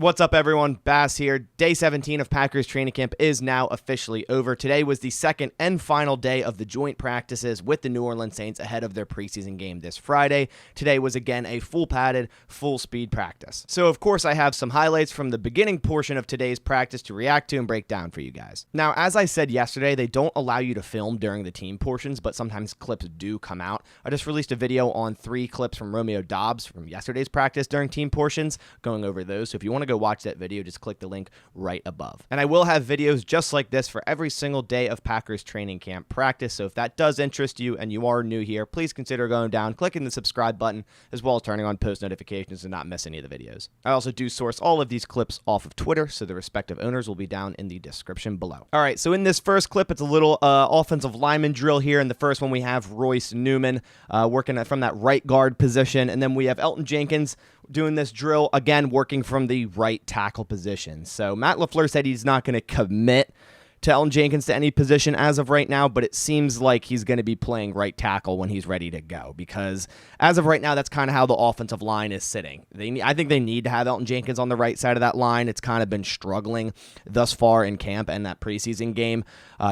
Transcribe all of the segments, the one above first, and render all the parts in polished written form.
What's up, everyone? Bass here. Day 17 of Packers training camp is now officially over. Today was the second and final day of the joint practices with the New Orleans Saints ahead of their preseason game this Friday. Today was again a full padded, full speed practice. So of course I have some highlights from the beginning portion of today's practice to react to and break down for you guys. Now, as I said yesterday, they don't allow you to film during the team portions, but sometimes clips do come out. I just released a video on 3 clips from Romeo Doubs from yesterday's practice during team portions, going over those. So if you want to go watch that video, just click the link right above. And I will have videos just like this for every single day of Packers training camp practice. So if that does interest you and you are new here, please consider going down, clicking the subscribe button, as well as turning on post notifications to not miss any of the videos. I also do source all of these clips off of Twitter, so the respective owners will be down in the description below. All right, so in this first clip, it's a little offensive lineman drill here. In the first one, we have Royce Newman working from that right guard position, and then we have Elgton Jenkins doing this drill, again, working from the right tackle position. So Matt LaFleur said he's not going to commit to Elgton Jenkins to any position as of right now, but it seems like he's going to be playing right tackle when he's ready to go, because as of right now, that's kind of how the offensive line is sitting. I think they need to have Elgton Jenkins on the right side of that line. It's kind of been struggling thus far in camp and that preseason game.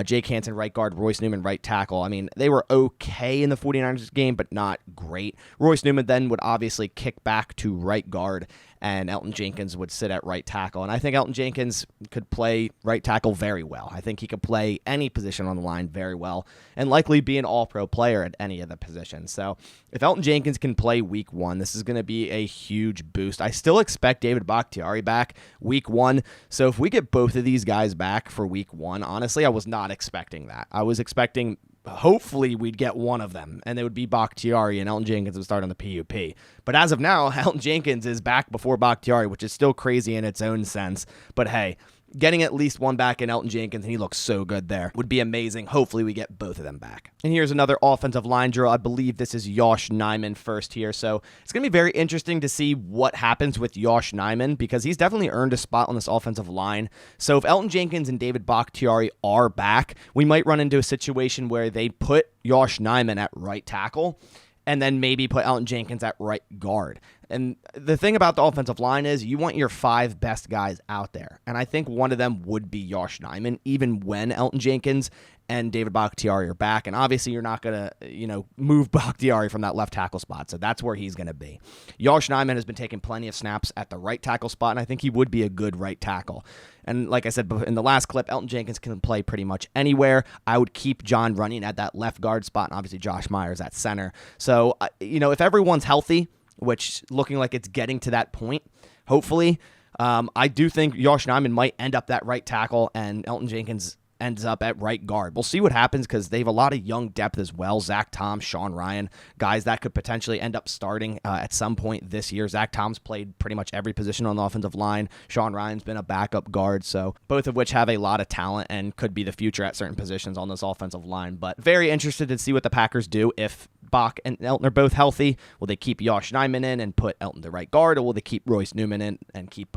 Jake Hansen, right guard, Royce Newman, right tackle. I mean, they were okay in the 49ers game, but not great. Royce Newman then would obviously kick back to right guard, and Elgton Jenkins would sit at right tackle. And I think Elgton Jenkins could play right tackle very well. I think he could play any position on the line very well and likely be an all-pro player at any of the positions. So if Elgton Jenkins can play week 1, this is going to be a huge boost. I still expect David Bakhtiari back week 1. So if we get both of these guys back for week 1, honestly, I was not expecting that. I was expecting hopefully we'd get one of them, and they would be Bakhtiari, and Elgton Jenkins would start on the PUP. But as of now, Elgton Jenkins is back before Bakhtiari, which is still crazy in its own sense. But hey, getting at least one back in Elgton Jenkins, and he looks so good there, would be amazing. Hopefully we get both of them back. And here's another offensive line drill. I believe this is Yosh Nijman first here. So it's going to be very interesting to see what happens with Yosh Nijman, because he's definitely earned a spot on this offensive line. So if Elgton Jenkins and David Bakhtiari are back, we might run into a situation where they put Yosh Nijman at right tackle and then maybe put Elgton Jenkins at right guard. And the thing about the offensive line is you want your 5 best guys out there. And I think one of them would be Yosh Nijman, even when Elgton Jenkins and David Bakhtiari are back. And obviously you're not going to, move Bakhtiari from that left tackle spot. So that's where he's going to be. Yosh Nijman has been taking plenty of snaps at the right tackle spot, and I think he would be a good right tackle. And like I said in the last clip, Elgton Jenkins can play pretty much anywhere. I would keep John Runyan at that left guard spot, and obviously Josh Myers at center. So, if everyone's healthy, which looking like it's getting to that point, hopefully, I do think Yosh Nijman might end up that right tackle, and Elgton Jenkins ends up at right guard. We'll see what happens, because they have a lot of young depth as well. Zach Tom, Sean Ryan, guys that could potentially end up starting at some point this year. Zach Tom's played pretty much every position on the offensive line. Sean Ryan's been a backup guard, so both of which have a lot of talent and could be the future at certain positions on this offensive line. But very interested to see what the Packers do if Bach and Elgton are both healthy. Will they keep Yosh Nijman in and put Elgton to right guard, or will they keep Royce Newman in and keep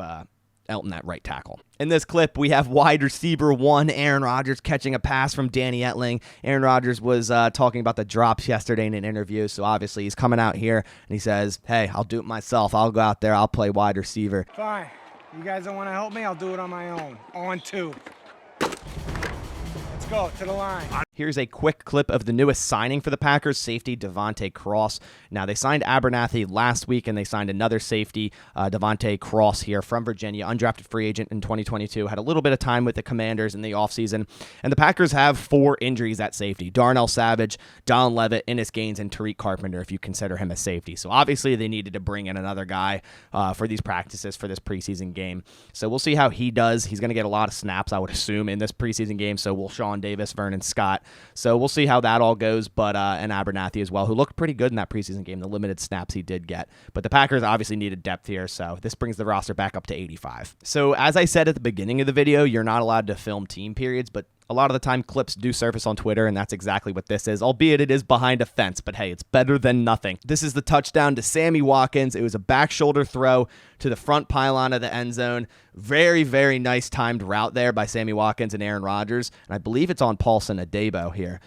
Elgton at right tackle? In this clip, we have wide receiver 1, Aaron Rodgers, catching a pass from Danny Etling. Aaron Rodgers was talking about the drops yesterday in an interview, so obviously he's coming out here and he says, hey, I'll do it myself. I'll go out there. I'll play wide receiver. Fine. You guys don't want to help me? I'll do it on my own. On 2. Let's go to the line. Here's a quick clip of the newest signing for the Packers, safety Devontae Cross. Now, they signed Abernathy last week, and they signed another safety, Devontae Cross here from Virginia, undrafted free agent in 2022. Had a little bit of time with the Commanders in the offseason. And the Packers have 4 injuries at safety: Darnell Savage, Don Levitt, Innis Gaines, and Tariq Carpenter, if you consider him a safety. So obviously they needed to bring in another guy for these practices for this preseason game. So we'll see how he does. He's going to get a lot of snaps, I would assume, in this preseason game. So will Sean Davis, Vernon Scott. So we'll see how that all goes, but and Abernathy as well, who looked pretty good in that preseason game, the limited snaps he did get. But the Packers obviously needed depth here, so this brings the roster back up to 85. So as I said at the beginning of the video, you're not allowed to film team periods, but a lot of the time clips do surface on Twitter, and that's exactly what this is, albeit it is behind a fence, but hey, it's better than nothing. This is the touchdown to Sammy Watkins. It was a back shoulder throw to the front pylon of the end zone. Very, very nice timed route there by Sammy Watkins and Aaron Rodgers, and I believe it's on Paulson Adebo here.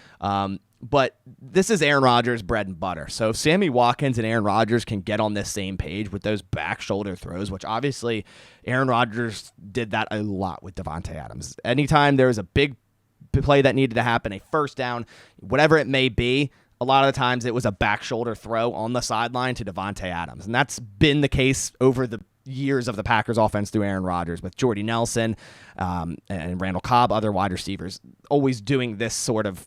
but this is Aaron Rodgers' bread and butter. So if Sammy Watkins and Aaron Rodgers can get on this same page with those back shoulder throws, which obviously Aaron Rodgers did that a lot with Davante Adams. Anytime there was a big play that needed to happen, a first down, whatever it may be, a lot of the times it was a back shoulder throw on the sideline to Davante Adams. And that's been the case over the years of the Packers offense through Aaron Rodgers, with Jordy Nelson and Randall Cobb, other wide receivers, always doing this sort of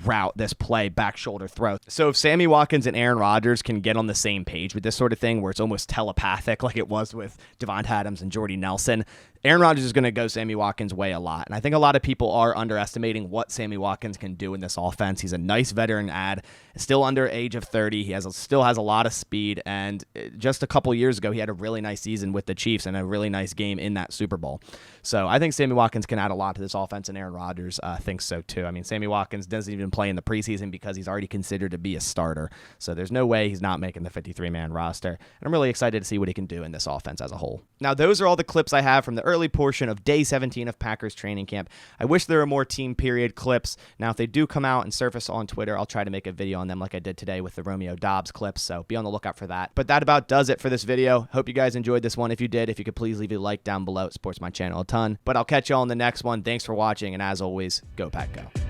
route, this play, back shoulder throw. So if Sammy Watkins and Aaron Rodgers can get on the same page with this sort of thing, where it's almost telepathic like it was with Davante Adams and Jordy Nelson, Aaron Rodgers is going to go Sammy Watkins' way a lot. And I think a lot of people are underestimating what Sammy Watkins can do in this offense. He's a nice veteran ad, still under age of 30. He still has a lot of speed. And just a couple years ago, he had a really nice season with the Chiefs and a really nice game in that Super Bowl. So I think Sammy Watkins can add a lot to this offense, and Aaron Rodgers thinks so too. I mean, Sammy Watkins doesn't even play in the preseason because he's already considered to be a starter. So there's no way he's not making the 53-man roster. And I'm really excited to see what he can do in this offense as a whole. Now, those are all the clips I have from the early portion of day 17 of Packers training camp. I wish there were more team period clips. Now, if they do come out and surface on Twitter, I'll try to make a video on them like I did today with the Romeo Doubs clips. So be on the lookout for that. But that about does it for this video. Hope you guys enjoyed this one. If you did, if you could please leave a like down below. It supports my channel a ton. But I'll catch you all in the next one. Thanks for watching. And as always, go Pack Go.